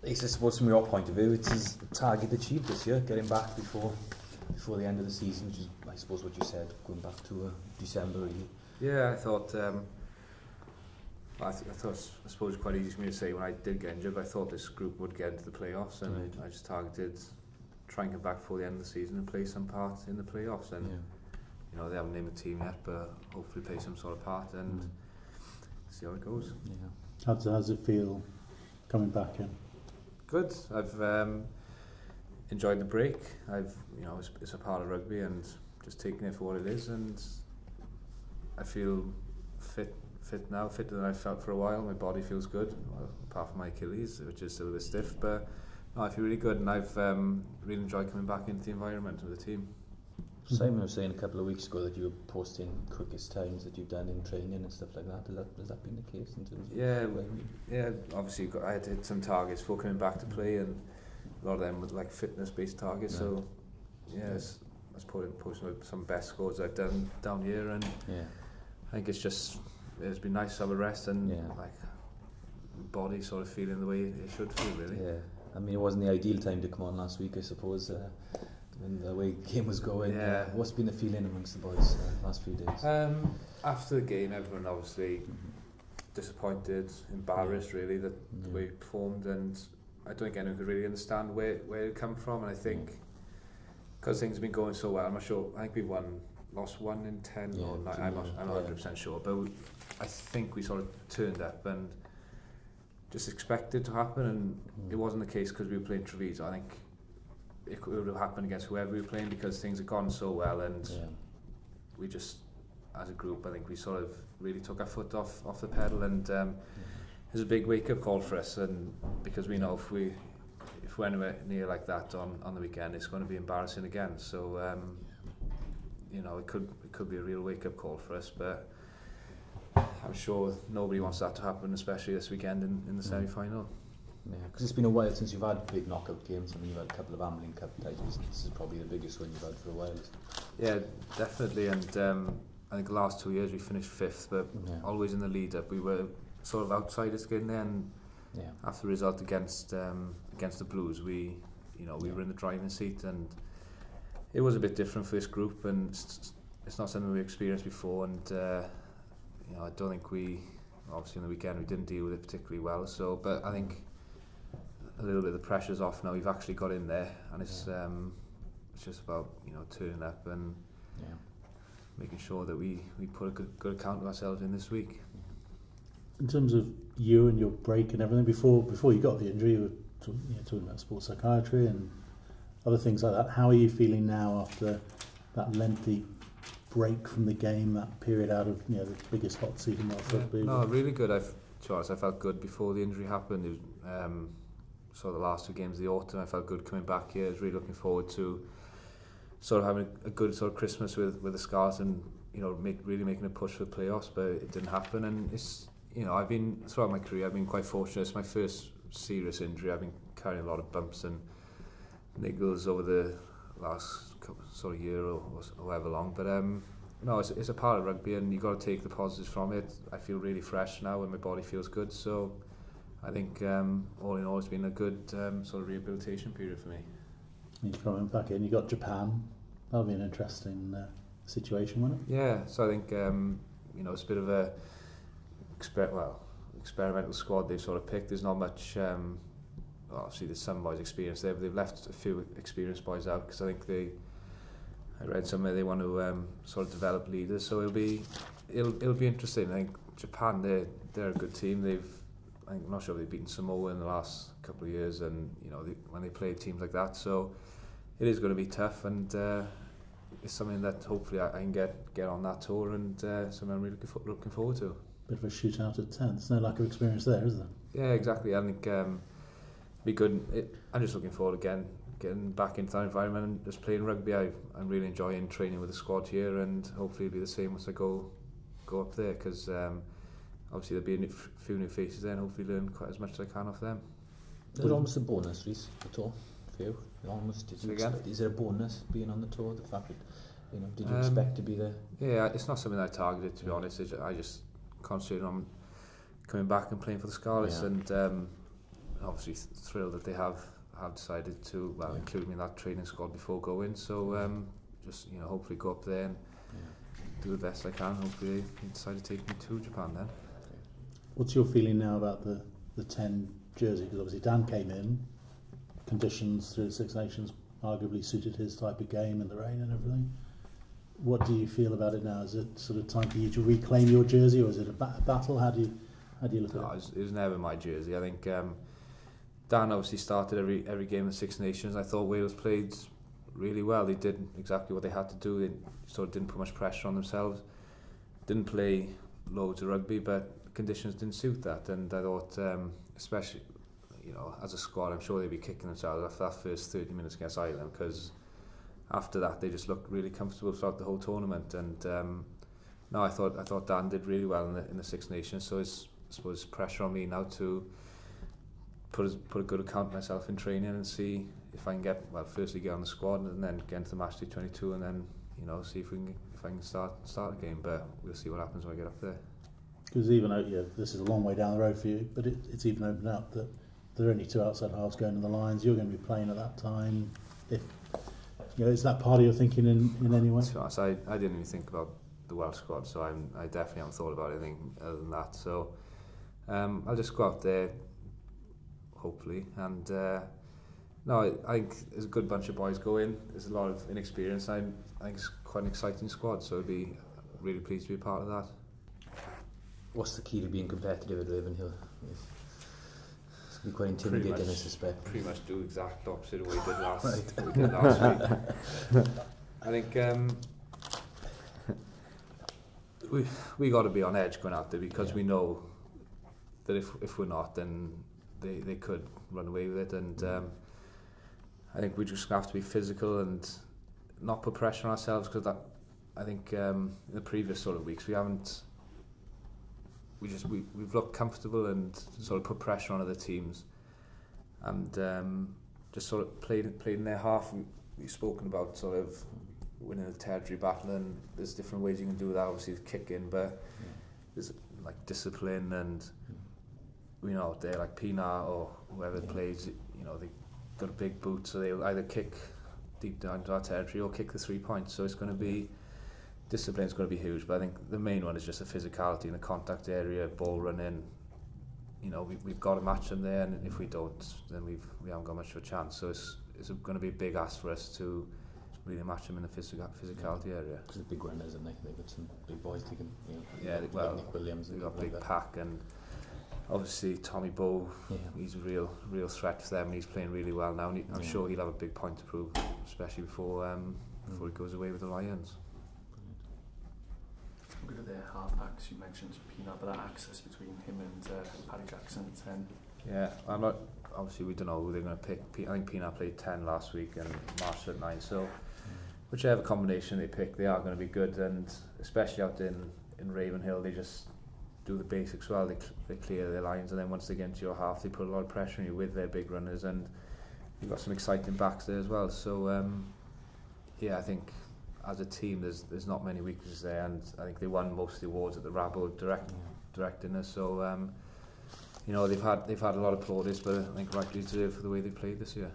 I suppose from your point of view, it's his target achieved this year, getting back before the end of the season, which is, I suppose, what you said, going back to December, really. Yeah, I thought, I suppose it's quite easy for me to say when I did get injured, but I thought this group would get into the playoffs, and right. I just targeted trying to get back before the end of the season and play some part in the playoffs, and you know, they haven't named a team yet, but hopefully play some sort of part and see how it goes. Yeah. How does it feel coming back in? Good. I've enjoyed the break. It's a part of rugby, and just taking it for what it is, and I feel fit now, fitter than I felt for a while. My body feels good, well, apart from my Achilles, which is still a bit stiff, but no, I feel really good, and I've really enjoyed coming back into the environment of the team. Simon was saying a couple of weeks ago that you were posting quickest times that you've done in training and stuff like that. Has that been the case in terms of yeah, obviously I had to hit some targets for coming back to play, and a lot of them were like fitness-based targets. Right. So yes, I was posting some best scores I've done down here, and I think it's been nice to have a rest and like body sort of feeling the way it should feel, really. Yeah, I mean, it wasn't the ideal time to come on last week, I suppose. When the way the game was going, what's been the feeling amongst the boys last few days? After the game, everyone obviously disappointed, embarrassed, really, that the way it performed, and I don't think anyone could really understand where it come from. And I think because things have been going so well, I'm not sure. I think we lost 1 in 10 or 9. I'm not 100% sure, but I think we sort of turned up and just expected to happen, and it wasn't the case because we were playing Treviso. I think it would have happened against whoever we were playing because things had gone so well, and we just, as a group, I think we sort of really took our foot off the pedal, and it was a big wake-up call for us, and because we know if we're anywhere near like that on the weekend, it's going to be embarrassing again. So you know, it could be a real wake-up call for us, but I'm sure nobody wants that to happen, especially this weekend in the semi-final. Yeah, because it's been a while since you've had big knockout games. I mean, you've had a couple of Ambling Cup titles. This is probably the biggest one you've had for a while. Yeah, definitely. And I think the last 2 years we finished 5th, but always in the lead-up we were sort of outsiders getting there. And after the result against the Blues, we were in the driving seat, and it was a bit different for this group, and it's not something we experienced before. And I don't think obviously on the weekend we didn't deal with it particularly well. So, but I think a little bit of the pressure's off now. We've actually got in there, and it's just about turning up and making sure that we put a good account of ourselves in this week. In terms of you and your break and everything, before you got the injury, you were talking about sports psychiatry and other things like that. How are you feeling now after that lengthy break from the game, that period out of the biggest hot seat in Welsh rugby? No, really good. I felt good before the injury happened. It was, the last 2 games of the autumn, I felt good coming back here. I was really looking forward to sort of having a good sort of Christmas with the Scars, and really making a push for the playoffs, but it didn't happen. And it's I've been, throughout my career, I've been quite fortunate. It's my first serious injury. I've been carrying a lot of bumps and niggles over the last sort of year or however long, but no, it's a part of rugby, and you've got to take the positives from it. I feel really fresh now, and my body feels good, so I think all in all it's been a good sort of rehabilitation period for me. You're coming back in, you got Japan. That'll be an interesting situation, won't it? Yeah, so I think it's a bit of a experimental squad they've sort of picked. There's not much obviously there's some boys experienced there, but they've left a few experienced boys out because I think I read somewhere they want to sort of develop leaders, so it'll be interesting. I think Japan, they're a good team. I'm not sure if they've beaten Samoa in the last couple of years, and when they play teams like that, so it is going to be tough, and it's something that hopefully I can get on that tour, and something I'm really looking forward to. Bit of a shootout at 10. There's no lack of experience there, is there? Yeah, exactly. I think be good. I'm just looking forward again, getting back into that environment and just playing rugby. I'm really enjoying training with the squad here, and hopefully it'll be the same once I go up there, because obviously there'll be a few new faces there, and hopefully learn quite as much as I can off them. Is it almost a bonus, Rhys, at all for you? Is it a bonus being on the tour? The fact that did you expect to be there? Yeah, it's not something I targeted, to be honest. I just concentrated on coming back and playing for the Scarlets, and obviously thrilled that they have decided to include me in that training squad before going. So just hopefully go up there and do the best I can. Hopefully they decide to take me to Japan then. What's your feeling now about the 10 jersey? Because obviously Dan came in, conditions through the Six Nations arguably suited his type of game and the rain and everything. What do you feel about it now? Is it sort of time for you to reclaim your jersey, or is it a battle? How do you look at it? It was never my jersey. I think Dan obviously started every game in the Six Nations. I thought Wales played really well. They did exactly what they had to do. They sort of didn't put much pressure on themselves. Didn't play loads of rugby, but conditions didn't suit that. And I thought, especially as a squad, I'm sure they'd be kicking themselves after that first 30 minutes against Ireland, because after that they just looked really comfortable throughout the whole tournament. And no, I thought Dan did really well in the Six Nations. So it's, I suppose, pressure on me now to put a good account of myself in training and see if I can firstly get on the squad and then get into the match day 22 and then see if I can start a game. But we'll see what happens when I get up there. Because even though this is a long way down the road for you, but it's even opened up that there are only 2 outside halves going in the lines. You're going to be playing at that time. If is that part of your thinking in any way? To be honest, I didn't even think about the Welsh squad, so I definitely haven't thought about anything other than that. So I'll just go out there, hopefully, and no, I think there's a good bunch of boys going. There's a lot of inexperience. I think it's quite an exciting squad, so I'd be really pleased to be a part of that. What's the key to being competitive at Ravenhill? It's going to be quite intimidating, I suspect. Pretty much do exact opposite of what we did last week. I think we got to be on edge going out there, because we know that if we're not, then they could run away with it. And I think we just have to be physical and not put pressure on ourselves, because I think in the previous sort of weeks we've looked comfortable and sort of put pressure on other teams, and just sort of played in their half. We've spoken about sort of winning a territory battle, and there's different ways you can do that. Obviously, with kicking, but there's like discipline, and they're like Pina or whoever plays. They got a big boot, so they'll either kick deep down to our territory or kick the 3 points. So it's going to be. Discipline's going to be huge, but I think the main one is just the physicality in the contact area, ball running. We've got to match them there, and if we don't, then we haven't got much of a chance. So it's going to be a big ask for us to really match them in the physicality area. Because the big runners, and they've got some big boys taking. Nick Williams. They've got a big pack, and obviously Tommy Bowe. He's a real threat for them. He's playing really well now, and I'm sure he'll have a big point to prove, especially before he goes away with the Lions. Good at their half-backs, you mentioned Pina, but that access between him and Paddy Jackson at 10. Yeah, I'm not. Obviously, we don't know who they're going to pick. I think Pina played 10 last week and Marshall at 9. So, whichever combination they pick, they are going to be good. And especially out in Ravenhill, they just do the basics well. They clear their lines, and then once they get into your half, they put a lot of pressure on you with their big runners. And you've got some exciting backs there as well. So, I think. As a team, there's not many weaknesses there, and I think they won most of the awards at the Rabo direct dinner. So they've had a lot of plaudits, but I think rightly deserved for the way they played this year.